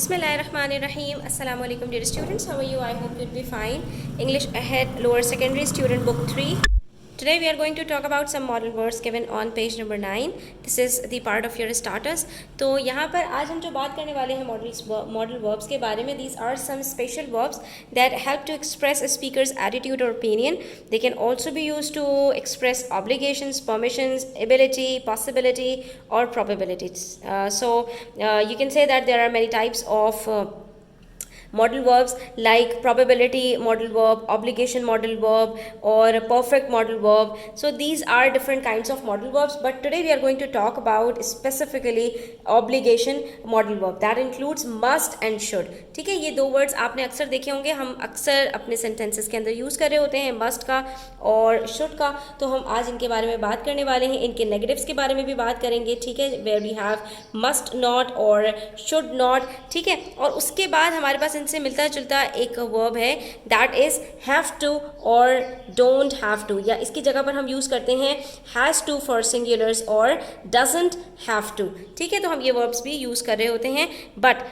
Bismillahirrahmanirrahim. Assalamu alaikum dear students. How are you? I hope you'll be fine. English Ahead Lower Secondary Student Book 3. Today we are going to talk about some model words given on page number 9. This is the part of your starters. तो यहाँ पर आज हम जो बात करने वाले हैं model verbs के बारे में. These are some special verbs that help to express a speaker's attitude or opinion. They can also be used to express obligations, permissions, ability, possibility or probabilities. You can say that there are many types of modal verbs like probability modal verb, obligation modal verb or perfect modal verb. So these are different kinds of modal verbs, but today we are going to talk about specifically obligation modal verb that includes must and should. ठीक है, ये दो words आपने अक्सर देखे होंगे, हम अक्सर अपने सेंटेंसेस के अंदर यूज़ कर रहे होते हैं, मस्ट का और शुड का. तो हम आज इनके बारे में बात करने वाले हैं, इनके नेगेटिव्स के बारे में भी बात करेंगे. ठीक है, where we have must not और शुड नॉट. ठीक है, और उसके बाद हमारे पास इनसे मिलता जुलता एक वर्ब है दैट इज हैव टू और डोंट हैव टू, या इसकी जगह पर हम यूज़ करते हैं हैज़ टू फॉर सिंगुलर्स और डजंट हैव टू. ठीक है, तो हम ये वर्ब्स भी यूज़ कर रहे होते हैं, but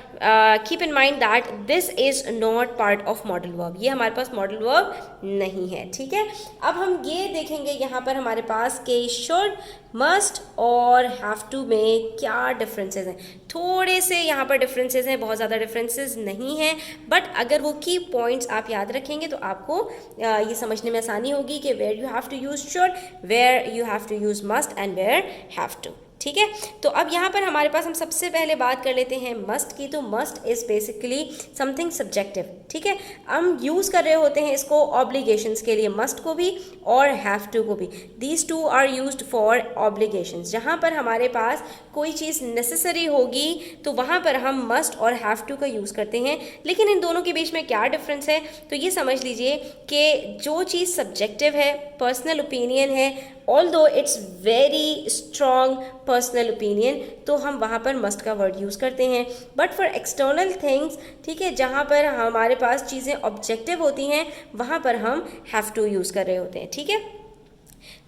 keep in mind that this is not part of modal verb. ये हमारे पास मॉडल वर्ब नहीं है. ठीक है, अब हम ये देखेंगे यहाँ पर हमारे पास के शुड, मस्ट और हैव टू में क्या डिफरेंसेस हैं. थोड़े से यहाँ पर डिफरेंसेस हैं, बहुत ज़्यादा डिफरेंसेस नहीं हैं, बट अगर वो की पॉइंट्स आप याद रखेंगे तो आपको ये समझने में आसानी होगी कि where you have to use should, where you have to use must and where have to. ठीक है, तो अब यहाँ पर हमारे पास हम सबसे पहले बात कर लेते हैं मस्ट की. तो must is basically something subjective. ठीक है, हम यूज़ कर रहे होते हैं इसको ऑब्लिगेशंस के लिए, मस्ट को भी और हैव टू को भी. These two are used for obligations. जहाँ पर हमारे पास कोई चीज़ नेसेसरी होगी तो वहाँ पर हम मस्ट और हैव टू का यूज़ करते हैं. लेकिन इन दोनों के बीच में क्या डिफरेंस है, तो ये समझ लीजिए कि जो चीज़ सब्जेक्टिव है, पर्सनल ओपिनियन है, although it's very strong personal opinion, तो हम वहाँ पर मस्ट का वर्ड यूज़ करते हैं. बट फॉर एक्सटर्नल थिंग्स, ठीक है, जहाँ पर हमारे पास चीज़ें ऑब्जेक्टिव होती हैं वहाँ पर हम हैव टू यूज़ कर रहे होते हैं. ठीक है,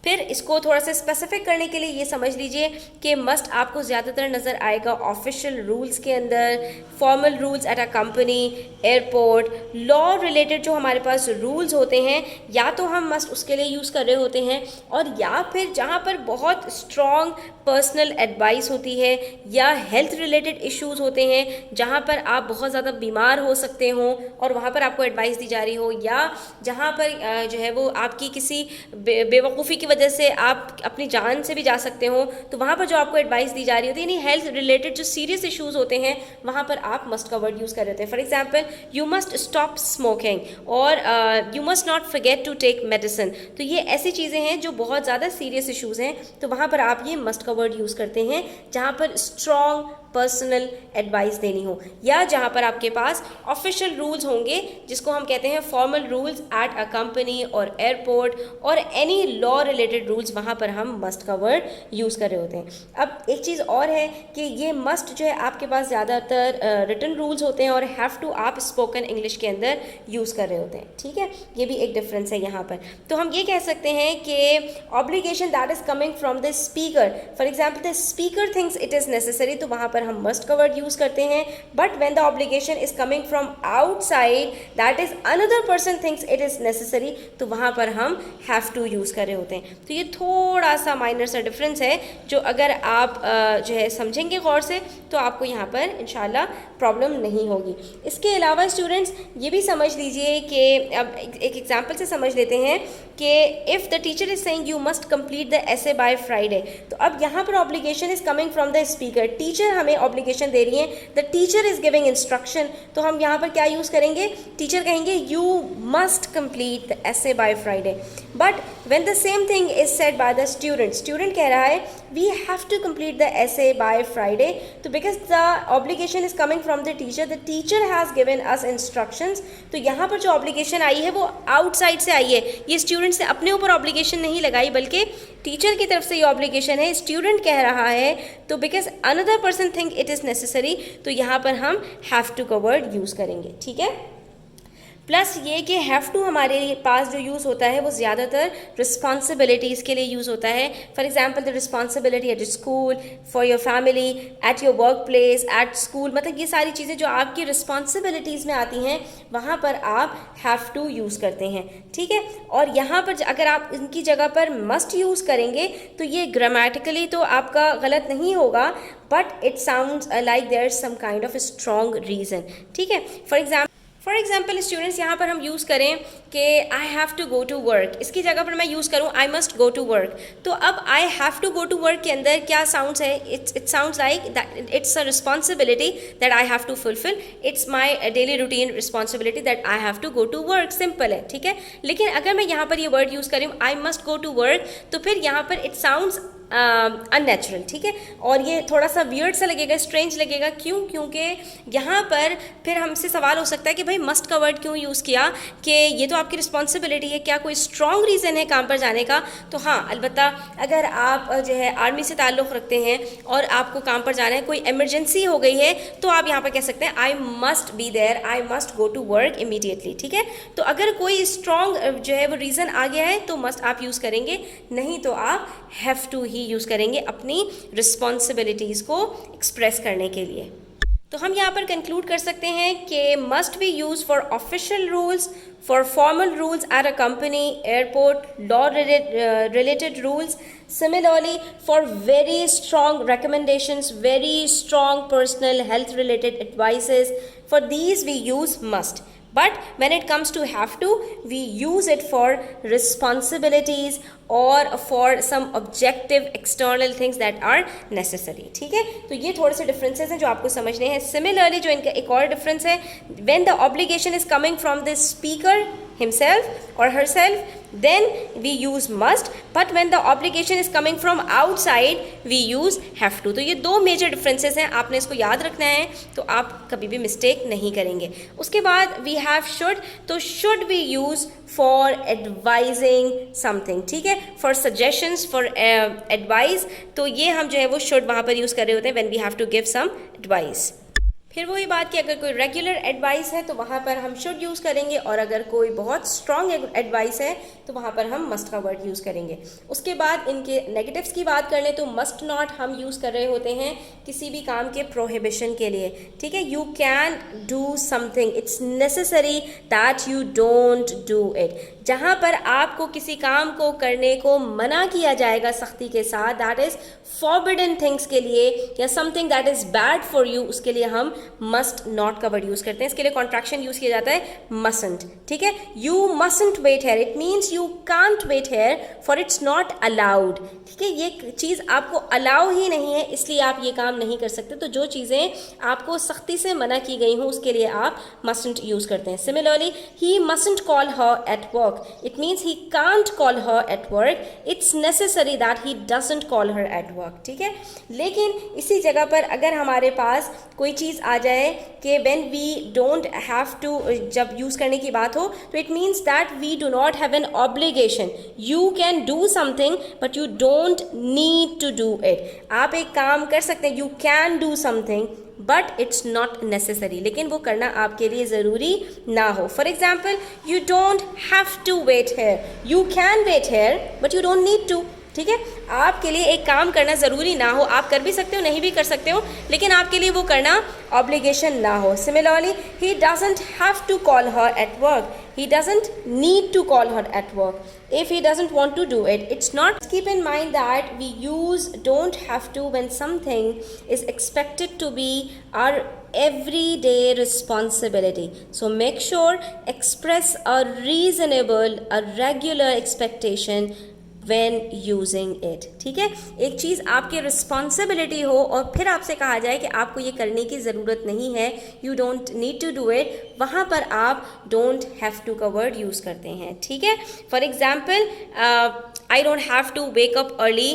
फिर इसको थोड़ा सा स्पेसिफिक करने के लिए ये समझ लीजिए कि मस्ट आपको ज़्यादातर नज़र आएगा ऑफिशियल रूल्स के अंदर, formal rules at a company, airport, law related जो हमारे पास रूल्स होते हैं, या तो हम मस्ट उसके लिए यूज़ कर रहे होते हैं, और या फिर जहाँ पर बहुत स्ट्रॉन्ग पर्सनल एडवाइस होती है या हेल्थ रिलेटेड इश्यूज़ होते हैं, जहाँ पर आप बहुत ज़्यादा बीमार हो सकते हो और वहाँ पर आपको एडवाइस दी जा रही हो, या जहाँ पर जो है वो आपकी किसी बेवकूफ़ी की वजह से आप अपनी जान से भी जा सकते हो, तो वहाँ पर जो आपको एडवाइस दी जा रही होती है, यानी हेल्थ रिलेटेड जो सीरियस इश्यूज़ होते हैं, वहाँ पर आप मस्ट का वर्ड यूज़ कर रहे होते हैं. For example, you must stop smoking और you must not forget to take medicine. तो ये ऐसी चीज़ें हैं जो बहुत ज़्यादा सीरियस इश्यूज़ हैं, तो वहाँ पर आप ये मस्ट का वर्ड यूज़ करते हैं जहाँ पर स्ट्रॉन्ग पर्सनल एडवाइस देनी हो, या जहाँ पर आपके पास ऑफिशियल रूल्स होंगे जिसको हम कहते हैं formal rules at a company और एयरपोर्ट और एनी लॉ रिलेटेड रूल्स, वहाँ पर हम मस्ट का वर्ड यूज़ कर रहे होते हैं. अब एक चीज़ और है कि ये मस्ट जो है आपके पास ज़्यादातर रिटन रूल्स होते हैं और हैव टू आप स्पोकन इंग्लिश के अंदर यूज़ कर रहे होते हैं. ठीक है, ये भी एक डिफरेंस है यहाँ पर. तो हम ये कह सकते हैं कि obligation that is coming from the speaker, for example the speaker thinks it is necessary, तो वहाँ पर हम मस्ट का वर्ड यूज करते हैं. But when the obligation is coming from outside that is another person thinks it is necessary, तो वहाँ पर हम हैव टू यूज कर रहे होते हैं. तो ये थोड़ा सा माइनर सा डिफरेंस है जो अगर आप जो है समझेंगे गौर से तो आपको यहाँ पर इंशाल्लाह प्रॉब्लम नहीं होगी. इसके अलावा स्टूडेंट्स ये भी समझ लीजिए कि अब एक एग्जाम्पल से समझ लेते हैं कि if the teacher is saying you must complete the essay by Friday, तो अब यहाँ पर obligation is coming from the speaker. Teacher हमें ऑब्लिगेशन दे रही है, the teacher is giving instruction, तो हम यहाँ पर क्या यूज़ करेंगे, टीचर कहेंगे you must complete the essay by Friday. But when the same thing is said by the student, student कह रहा है we have to complete the essay by Friday, तो because the obligation is coming from the teacher has given us instructions, तो यहाँ पर जो obligation आई है वो आउटसाइड से आई है. ये स्टूडेंट्स ने अपने ऊपर ऑब्लिगेशन नहीं लगाई, बल्कि टीचर की तरफ से ये ऑब्लिगेशन है. स्टूडेंट कह रहा है, तो because another person think it is necessary, तो यहाँ पर हम हैव टू का वर्ड यूज़ करेंगे. ठीक है, प्लस ये कि हैव टू हमारे पास जो यूज़ होता है वो ज़्यादातर रिस्पॉन्सिबिलिटीज़ के लिए यूज़ होता है. For example the responsibility at school, for your family, at your work place, at school, मतलब ये सारी चीज़ें जो आपकी रिस्पॉन्सिबिलिटीज़ में आती हैं वहाँ पर आप हैव टू यूज़ करते हैं. ठीक है, और यहाँ पर अगर आप इनकी जगह पर मस्ट यूज़ करेंगे तो ये ग्रामेटिकली तो आपका गलत नहीं होगा, but it sounds like there is some kind of strong reason. ठीक है, फॉर एग्जाम्पल स्टूडेंट्स यहाँ पर हम यूज़ करें कि I have to go to work, इसकी जगह पर मैं यूज़ करूँ I must go to work. तो अब I have to go to work के अंदर क्या साउंड्स है? It sounds like that it's a responsibility that I have to fulfil, it's my daily routine responsibility that I have to go to work. Simple है. ठीक है, लेकिन अगर मैं यहाँ पर ये वर्ड यूज़ करूँ I must go to work, तो फिर यहाँ पर इट साउंड्स अननेचुरल. ठीक है, और ये थोड़ा सा वियर्ड सा लगेगा, स्ट्रेंज लगेगा. क्यों? क्योंकि यहाँ पर फिर हमसे सवाल हो सकता है कि भाई मस्ट का वर्ड क्यों यूज़ किया, कि ये तो आपकी रिस्पॉन्सिबिलिटी है, क्या कोई स्ट्रॉन्ग रीज़न है काम पर जाने का? तो हाँ, अलबत्ता अगर आप जो है आर्मी से ताल्लुक़ रखते हैं और आपको काम पर जाना है, कोई एमरजेंसी हो गई है, तो आप यहाँ पर कह सकते हैं I must be there, I must go to work immediately. ठीक है, तो अगर कोई स्ट्रॉन्ग जो है वो रीज़न आ गया है तो मस्ट आप यूज़ करेंगे, नहीं तो आप हैव टू यूज़ करेंगे अपनी रिस्पॉन्सिबिलिटीज़ को एक्सप्रेस करने के लिए. तो हम यहाँ पर कंक्लूड कर सकते हैं कि must be use for official rules, for formal rules at a company, airport, law related rules. Similarly, for very strong recommendations, very strong personal health related advices, for these we use must. But when it comes to have to, we use it for responsibilities or for some objective external things that are necessary. ठीक है, तो ये थोड़े से differences हैं जो आपको समझने हैं. Similarly, जो इनका एक और difference है, when the obligation is coming from the speaker himself or herself, then we use must, but when the obligation is coming from outside we use have to. तो ये दो मेजर डिफरेंसेस हैं, आपने इसको याद रखना है तो आप कभी भी मिस्टेक नहीं करेंगे. उसके बाद we have should, तो should we use for advising something. ठीक है, for suggestions, for advice, तो ये हम जो है वो should वहाँ पर यूज़ कर रहे होते हैं when we have to give some advice. फिर वही बात कि अगर कोई रेगुलर एडवाइस है तो वहाँ पर हम शुड यूज़ करेंगे, और अगर कोई बहुत स्ट्रॉन्ग एडवाइस है तो वहाँ पर हम मस्ट का वर्ड यूज़ करेंगे. उसके बाद इनके नेगेटिव्स की बात कर लें तो मस्ट नॉट हम यूज़ कर रहे होते हैं किसी भी काम के प्रोहिबिशन के लिए. ठीक है, you can do something, it's necessary that you don't do it. जहाँ पर आपको किसी काम को करने को मना किया जाएगा सख्ती के साथ, दैट इज़ फॉरबिडन थिंग्स के लिए, या something that is bad for you, उसके लिए हम मस्ट नॉट का वर्ड यूज़ करते हैं. इसके लिए कॉन्ट्रैक्शन यूज़ किया जाता है मसंट. ठीक है, you mustn't wait here, it means you can't wait here for it's not allowed. ठीक है, ये चीज़ आपको अलाउ ही नहीं है, इसलिए आप ये काम नहीं कर सकते. तो जो चीज़ें आपको सख्ती से मना की गई हों उसके लिए आप मसंट यूज़ करते हैं. Similarly, he mustn't call her at work, it means he can't call her at work, it's necessary that he doesn't call her at work. ठीक है, लेकिन इसी जगह पर अगर हमारे पास कोई चीज़ आ जाए कि when we don't have to, जब यूज़ करने की बात हो, तो it means that we do not have an obligation. You can do something but you don't need to do it. आप एक काम कर सकते हैं, you can do something but it's not necessary, लेकिन वो करना आपके लिए ज़रूरी ना हो. For example, you don't have to wait here, you can wait here but you don't need to. ठीक है, आपके लिए एक काम करना ज़रूरी ना हो, आप कर भी सकते हो, नहीं भी कर सकते हो, लेकिन आपके लिए वो करना ऑब्लिगेशन ना हो. Similarly, he doesn't have to call her at work, he doesn't need to call her at work if he doesn't want to do it. It's not. Keep in mind that we use don't have to when something is expected to be our everyday responsibility. So make sure express a reasonable, a regular expectation when using it. ठीक है, एक चीज़ आपकी responsibility हो और फिर आपसे कहा जाए कि आपको ये करने की ज़रूरत नहीं है, you don't need to do it, वहाँ पर आप डोंट हैव टू का वर्ड यूज़ करते हैं. ठीक है, for example, I don't have to wake up early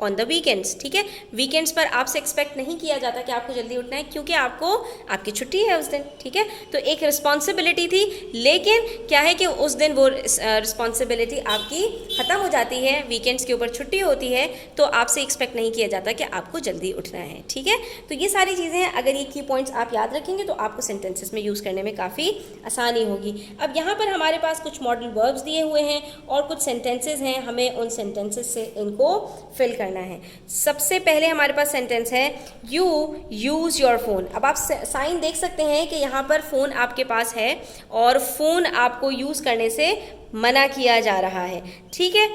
on the weekends, ठीक है। वीकेंड्स पर आपसे एक्सपेक्ट नहीं किया जाता कि आपको जल्दी उठना है, क्योंकि आपकी छुट्टी है उस दिन, ठीक है। तो एक रिस्पॉन्सिबिलिटी थी, लेकिन क्या है कि उस दिन वो रिस्पॉन्सिबिलिटी आपकी ख़त्म हो जाती है, वीकेंड्स के ऊपर छुट्टी होती है, तो आपसे एक्सपेक्ट नहीं किया जाता कि आपको जल्दी उठना है, ठीक है। तो ये सारी चीज़ें हैं, अगर ये की पॉइंट्स आप याद रखेंगे तो आपको सेंटेंसेस में यूज़ करने में काफ़ी आसानी होगी। अब यहाँ पर हमारे पास कुछ मॉडल वर्ब्स दिए हुए हैं और कुछ सेंटेंसेस हैं, हमें उन सेंटेंसेस से इनको फिल करना है। सबसे पहले हमारे पास सेंटेंस है यू यूज़ योर फ़ोन। अब आप साइन देख सकते हैं कि यहाँ पर फ़ोन आपके पास है और फ़ोन आपको यूज़ करने से मना किया जा रहा है, ठीक है।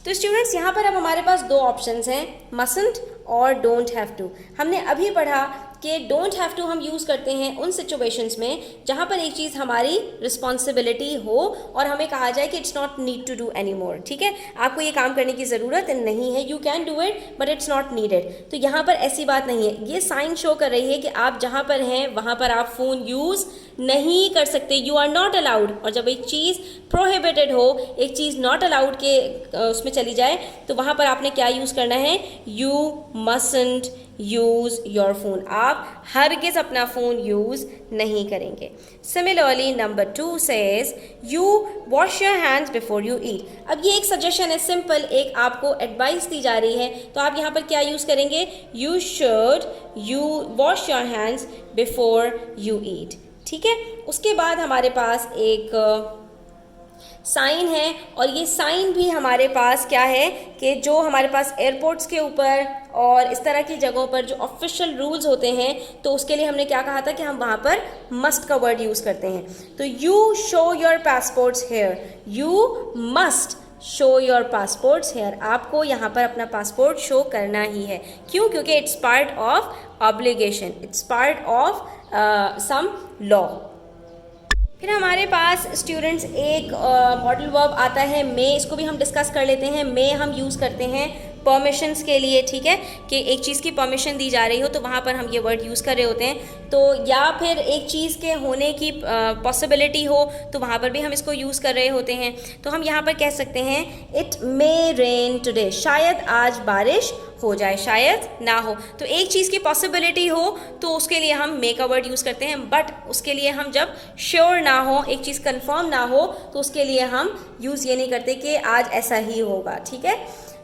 तो स्टूडेंट्स यहाँ पर अब हमारे पास दो ऑप्शंस हैं, मसंट और डोंट हैव टू। हमने अभी पढ़ा कि डोंट हैव टू हम यूज़ करते हैं उन सिचुएशंस में जहाँ पर एक चीज़ हमारी रिस्पॉन्सिबिलिटी हो और हमें कहा जाए कि it's not need to do any more, ठीक है। आपको ये काम करने की ज़रूरत नहीं है, you can do it but it's not needed. तो यहाँ पर ऐसी बात नहीं है, ये साइन शो कर रही है कि आप जहाँ पर हैं वहाँ पर आप फ़ोन यूज़ नहीं कर सकते, यू आर नॉट अलाउड। और जब एक चीज़ प्रोहिबिटेड हो, एक चीज़ नॉट अलाउड के उसमें चली जाए, तो वहाँ पर आपने क्या यूज़ करना है, यू मसंट यूज़ योर फोन। आप हरगिज़ अपना फ़ोन यूज़ नहीं करेंगे। Similarly number 2 says you wash your hands before you eat. अब ये एक सजेशन है, सिंपल एक आपको एडवाइस दी जा रही है, तो आप यहाँ पर क्या यूज़ करेंगे, you should you wash your hands before you eat, ठीक है। उसके बाद हमारे पास एक साइन है और ये साइन भी हमारे पास क्या है कि जो हमारे पास एयरपोर्ट्स के ऊपर और इस तरह की जगहों पर जो ऑफिशियल रूल्स होते हैं, तो उसके लिए हमने क्या कहा था कि हम वहाँ पर मस्ट का वर्ड यूज़ करते हैं। तो you show your passports here, you must show your passports here. आपको यहाँ पर अपना पासपोर्ट शो करना ही है, क्यों, क्योंकि it's part of obligation, it's part of some law. फिर हमारे पास स्टूडेंट्स एक मॉडल वर्ब आता है मे, इसको भी हम डिस्कस कर लेते हैं। मे हम यूज़ करते हैं परमिशंस के लिए, ठीक है, कि एक चीज़ की परमिशन दी जा रही हो तो वहाँ पर हम ये वर्ड यूज़ कर रहे होते हैं। तो या फिर एक चीज़ के होने की पॉसिबिलिटी हो तो वहाँ पर भी हम इसको यूज़ कर रहे होते हैं। तो हम यहाँ पर कह सकते हैं इट मे रेन टुडे, शायद आज बारिश हो जाए, शायद ना हो। तो एक चीज़ की पॉसिबिलिटी हो तो उसके लिए हम मे का वर्ड यूज़ करते हैं, बट उसके लिए हम जब श्योर ना हो, एक चीज़ कंफर्म ना हो, तो उसके लिए हम यूज़ ये नहीं करते कि आज ऐसा ही होगा, ठीक है।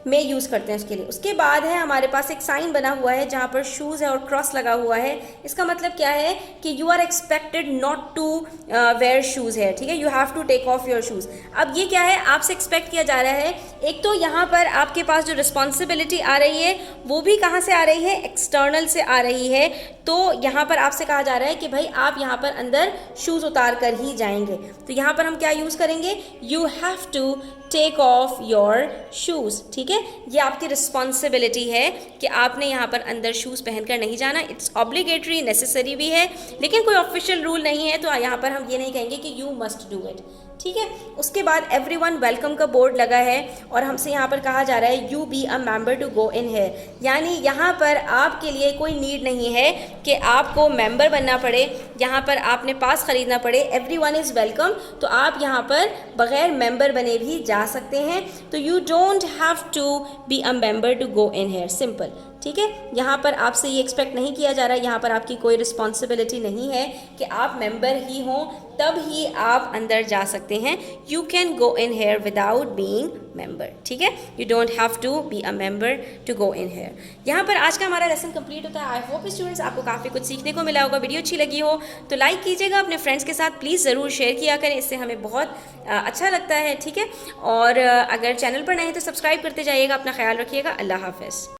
में यूज़ करते हैं उसके लिए। उसके बाद है हमारे पास एक साइन बना हुआ है जहाँ पर शूज़ है और क्रॉस लगा हुआ है। इसका मतलब क्या है कि you are expected not to wear shoes है, ठीक है, you have to take off your shoes. अब ये क्या है, आपसे एक्सपेक्ट किया जा रहा है, एक तो यहाँ पर आपके पास जो रिस्पॉन्सिबिलिटी आ रही है वो भी कहाँ से आ रही है, एक्सटर्नल से आ रही है। तो यहाँ पर आपसे कहा जा रहा है कि भाई आप यहाँ पर अंदर शूज़ उतार कर ही जाएंगे। तो यहाँ पर हम क्या यूज़ करेंगे, you have to take off your shoes, ठीक है। ये आपकी रिस्पॉन्सिबिलिटी है कि आपने यहाँ पर अंदर शूज़ पहनकर नहीं जाना। इट्स ऑब्लिगेटरी, नेसेसरी भी है, लेकिन कोई ऑफिशियल रूल नहीं है, तो यहाँ पर हम ये नहीं कहेंगे कि यू मस्ट डू इट, ठीक है। उसके बाद एवरीवन वेलकम का बोर्ड लगा है और हमसे यहाँ पर कहा जा रहा है you be a member to go in है, यानी यहाँ पर आपके लिए कोई नीड नहीं है कि आपको मेंबर बनना पड़े, यहाँ पर आपने पास खरीदना पड़े। एवरीवन इज़ वेलकम, तो आप यहाँ पर बग़ैर मेंबर बने भी जा सकते हैं। तो you don't have to be a member to go in here, simple, ठीक है। यहाँ पर आपसे ये एक्सपेक्ट नहीं किया जा रहा है, यहाँ पर आपकी कोई रिस्पॉन्सिबिलिटी नहीं है कि आप मेंबर ही हों तब ही आप अंदर जा सकते हैं। You can go in here without being member, ठीक है, you don't have to be a member to go in here. यहाँ पर आज का हमारा लेसन कंप्लीट होता है। आई होप स्टूडेंट्स आपको काफ़ी कुछ सीखने को मिला होगा। वीडियो अच्छी लगी हो तो लाइक कीजिएगा, अपने फ्रेंड्स के साथ प्लीज़ ज़रूर शेयर किया करें, इससे हमें बहुत अच्छा लगता है, ठीक है। और अगर चैनल पर नए हैं तो सब्सक्राइब करते जाइएगा। अपना ख्याल रखिएगा। अल्लाह हाफ़िज़।